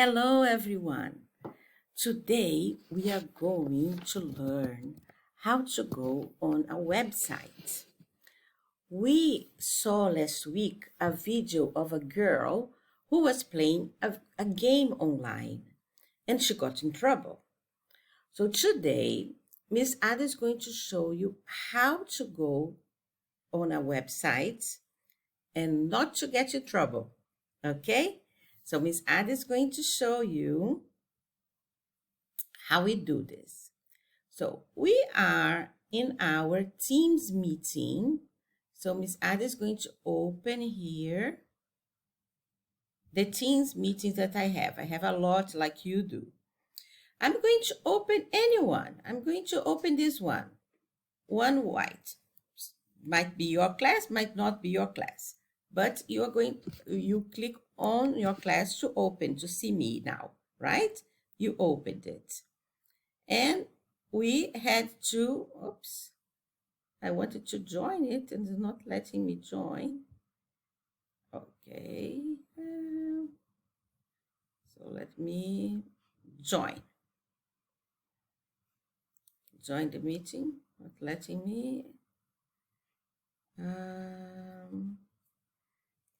Hello, everyone. Today we are going to learn how to go on a website. We saw last week a video of a girl who was playing a game online and she got in trouble. So today, Miss Ada is going to show you how to go on a website and not to get in trouble. Okay? So Miss Ada is going to show you how we do this. So we are in our Teams meeting. So Miss Ada is going to open here the Teams meetings that I have. I have a lot like you do. I'm going to open anyone. I'm going to open this one. One white. Might be your class, might not be your class. But you click on your class to open, to see me now, right? You opened it. And we had to, oops, I wanted to join it and it's not letting me join. Okay, so let me join the meeting, not letting me.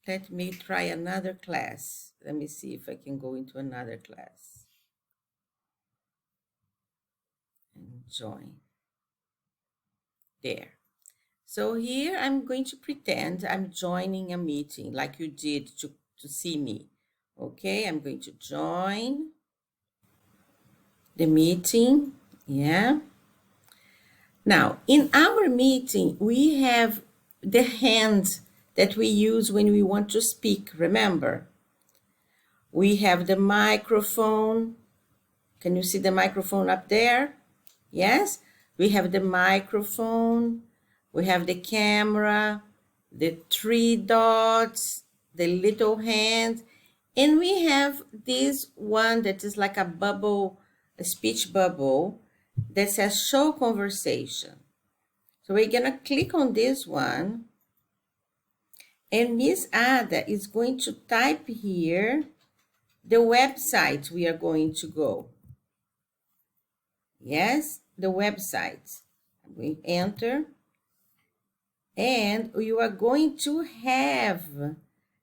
Let me try another class. Let me see if I can go into another class and join. There. So here I'm going to pretend I'm joining a meeting like you did to see me. Okay, I'm going to join the meeting. Yeah. Now, in our meeting, we have the hand that we use when we want to speak, remember? We have the microphone. Can you see the microphone up there? Yes? We have the microphone. We have the camera, the three dots, the little hand, and we have this one that is like a bubble, a speech bubble that says show conversation. So we're gonna click on this one, and Miss Ada is going to type here the website we are going to go. Yes, the website. I'm going to enter. And you are going to have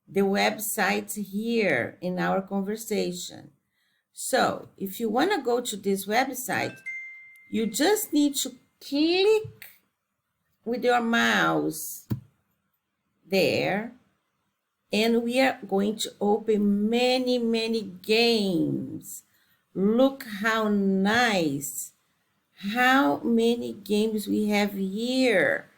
the website here in our conversation. So if you want to go to this website, you just need to click with your mouse there. And we are going to open many games. Look how nice. How many games we have here.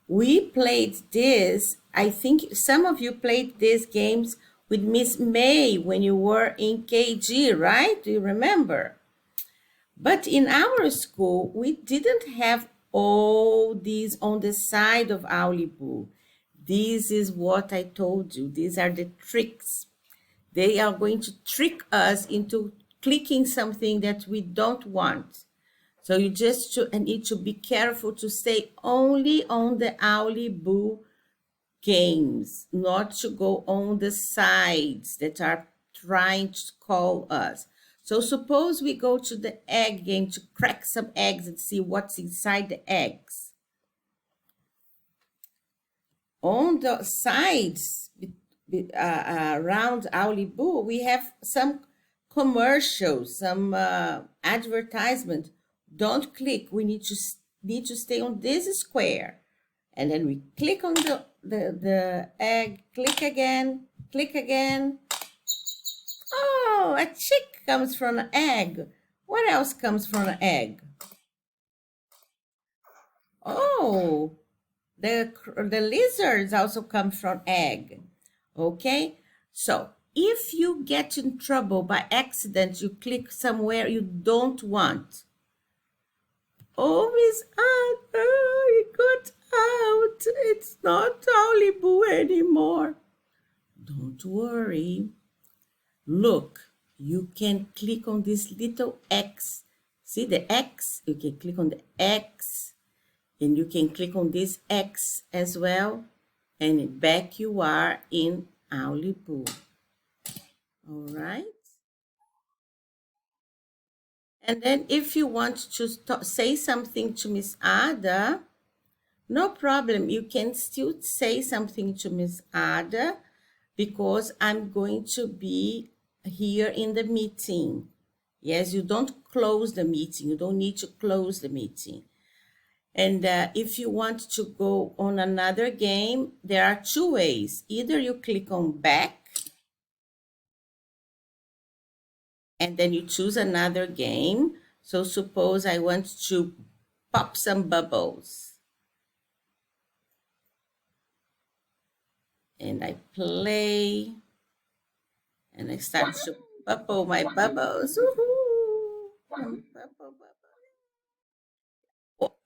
We played this, I think some of you played these games with Miss May when you were in KG, right? Do you remember? But in our school, we didn't have all these on the side of Owlie Boo. This is what I told you. These are the tricks. They are going to trick us into clicking something that we don't want. So you just need to be careful to stay only on the Owlie Boo games, not to go on the sides that are trying to call us. So suppose we go to the egg game to crack some eggs and see what's inside the eggs. On the sides around Owlie Boo, we have some commercials, some advertisement. Don't click. We need to stay on this square, and then we click on the egg. Click again. Click again. Oh, a chick comes from an egg. What else comes from an egg? Oh, the lizards also come from egg. Okay, so if you get in trouble by accident, you click somewhere you don't want. Oh, Miss Ada, you got out. It's not Owlie Boo anymore. Don't worry. Look, you can click on this little X. See the X? You can click on the X. And you can click on this X as well. And back you are in Owlie Boo. All right. And then if you want to say something to Miss Ada, no problem. You can still say something to Miss Ada because I'm going to be here in the meeting. Yes, you don't close the meeting. You don't need to close the meeting. And if you want to go on another game, there are two ways. Either you click on back and then you choose another game. So suppose I want to pop some bubbles. And I play and I start to bubble my bubbles. Woohoo!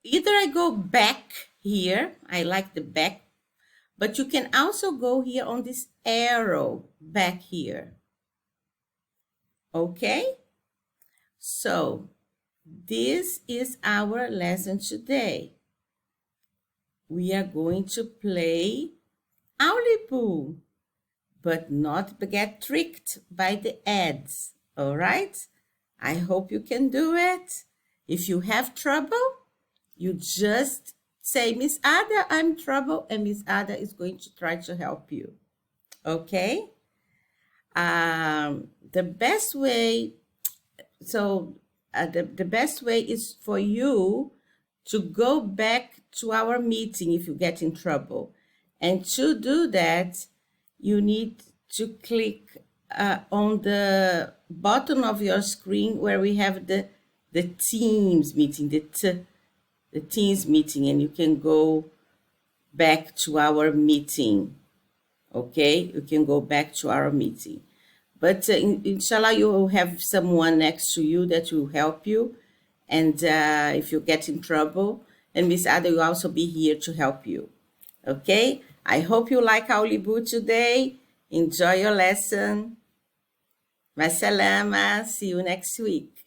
Either I go back here, I like the back, but you can also go here on this arrow back here. Okay? So this is our lesson today. We are going to play Owlie Boo, but not get tricked by the ads. All right? I hope you can do it. If you have trouble, you just say, Miss Ada, I'm in trouble, and Miss Ada is going to try to help you. Okay? The best way, the best way is for you to go back to our meeting if you get in trouble. And to do that, you need to click on the bottom of your screen where we have the Teams meeting, the Teams meeting, and you can go back to our meeting. Okay, you can go back to our meeting. But inshallah, you will have someone next to you that will help you. And if you get in trouble, and Miss Ada will also be here to help you. Okay, I hope you like Owlie Boo today. Enjoy your lesson. Masalama. See you next week.